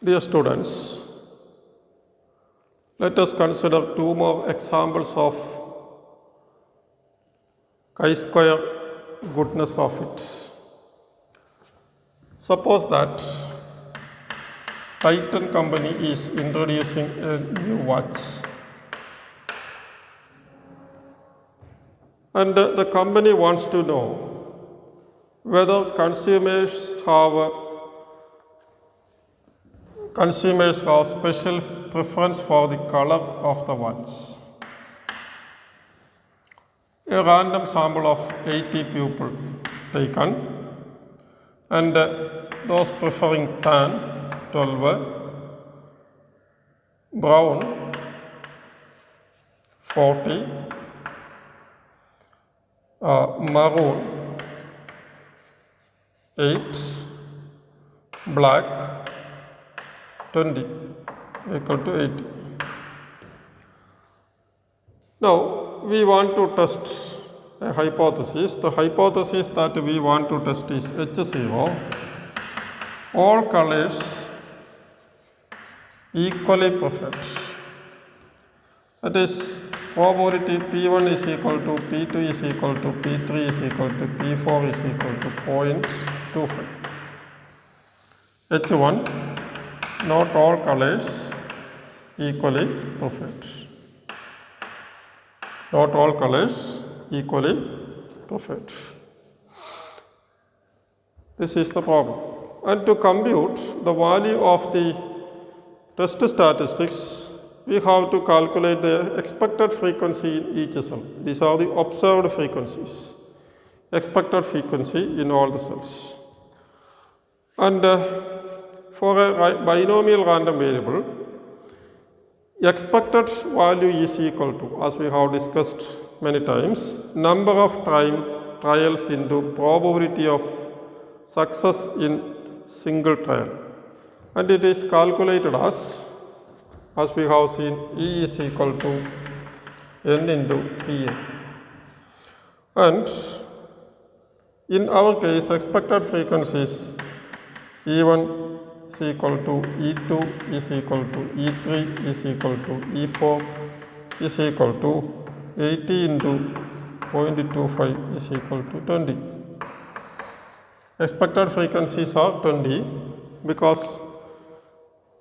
Dear students, let us consider two more examples of chi-square goodness of it. Suppose that Titan company is introducing a new watch, and the company wants to know whether consumers have special preference for the color of the watch. A random sample of 80 people taken, and those preferring tan 12, brown 40, maroon 8, black 20 equal to 80. Now we want to test a hypothesis. The hypothesis that we want to test is H0. All colors equally perfect. That is, probability P1 is equal to P2 is equal to P3 is equal to P4 is equal to 0.25. H1, not all colors equally perfect. Not all colors equally perfect. This is the problem. And to compute the value of the test statistics, we have to calculate the expected frequency in each cell. These are the observed frequencies. Expected frequency in all the cells. And for a binomial random variable, expected value is equal to, as we have discussed many times, number of trials into probability of success in single trial. And it is calculated as we have seen, E is equal to N into PA. And in our case, expected frequencies E1 is equal to E2 is equal to E3 is equal to E4 is equal to 80 into 0.25 is equal to 20. Expected frequencies are 20 because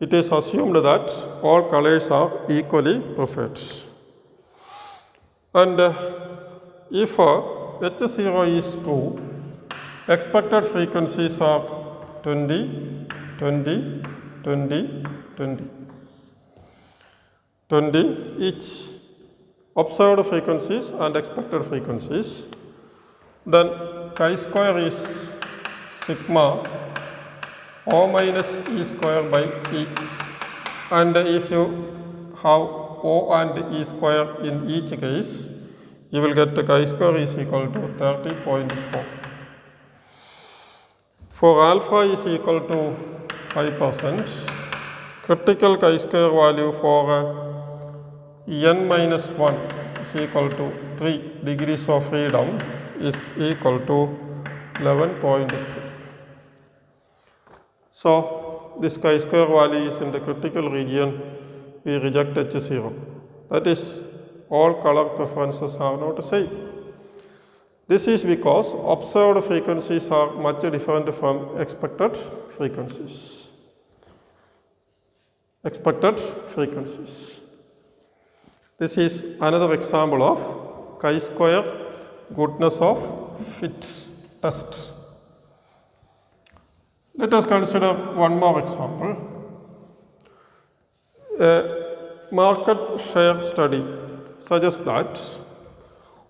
it is assumed that all colors are equally perfect. And if H0 is true, expected frequencies are 20, 20, 20, 20. 20 each observed frequencies and expected frequencies. Then chi-square is sigma O minus E square by E. And if you have O and E square in each case, you will get the chi-square is equal to 30.4. For alpha is equal to 5%, critical chi-square value for n minus 1 is equal to 3 degrees of freedom is equal to 11.3. So this chi-square value is in the critical region, we reject H0. That is, all color preferences are not the same. This is because observed frequencies are much different from expected frequencies. Expected frequencies. This is another example of chi-square goodness of fit test. Let us consider one more example. A market share study suggests that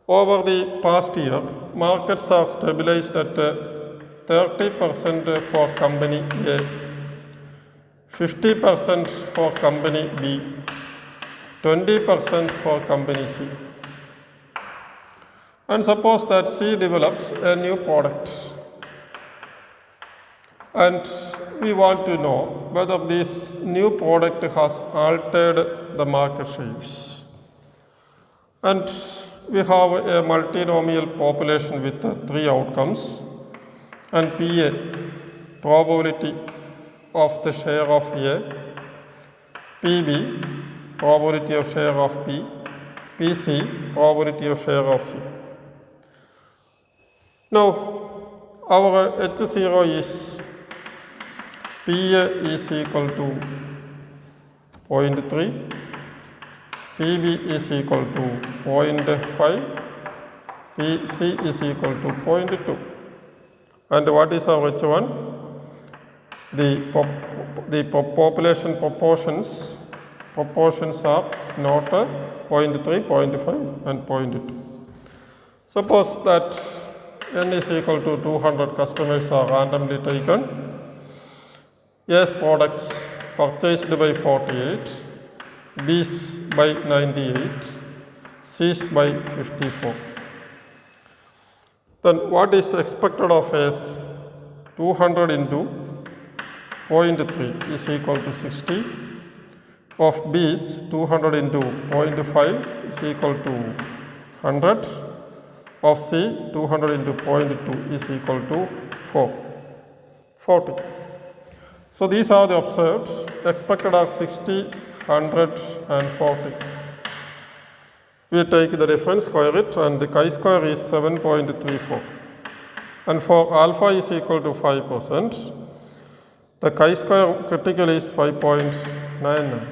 over the past year, markets are stabilized at 30% for company A, 50% for company B, 20% for company C. And suppose that C develops a new product, and we want to know whether this new product has altered the market shares. And we have a multinomial population with 3 outcomes, and PA, probability of the share of A, PB, probability of share of B, PC, probability of share of C. Now, our H0 is PA is equal to 0.3, PB is equal to 0.5, PC is equal to 0.2. And what is our H1? The population proportions are not 0.3, 0.5 and 0.2. Suppose that n is equal to 200 customers are randomly taken. A's products purchased by 48, B's by 98, C's by 54. Then what is expected of A's? 200 into 0.3 is equal to 60. Of B's, 200 into 0.5 is equal to 100. Of C, 200 into 0.2 is equal to 40. So these are the observed. Expected are 60, 100 and 40. We take the difference, square it, and the chi-square is 7.34. And for alpha is equal to 5%, the chi-square critical is 5.99.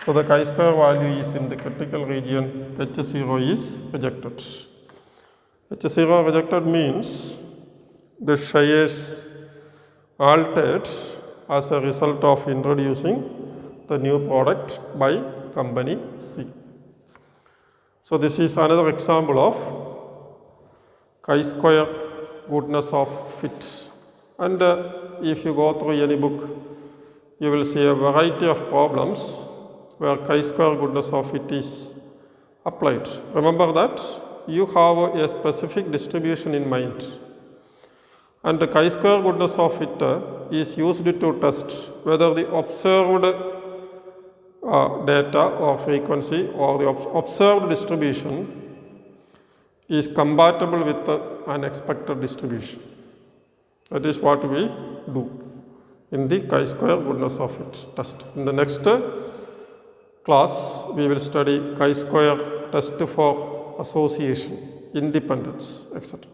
So the chi-square value is in the critical region. H0 is rejected. H0 rejected means the shares altered as a result of introducing the new product by company C. So this is another example of chi-square goodness of fit. And if you go through any book, you will see a variety of problems where chi-square goodness of fit is applied. Remember that you have a specific distribution in mind. And the chi-square goodness of fit is used to test whether the observed data or frequency or the observed distribution is compatible with an expected distribution. That is what we do in the chi-square goodness of fit test. In the next class, we will study chi-square test for association, independence, etc.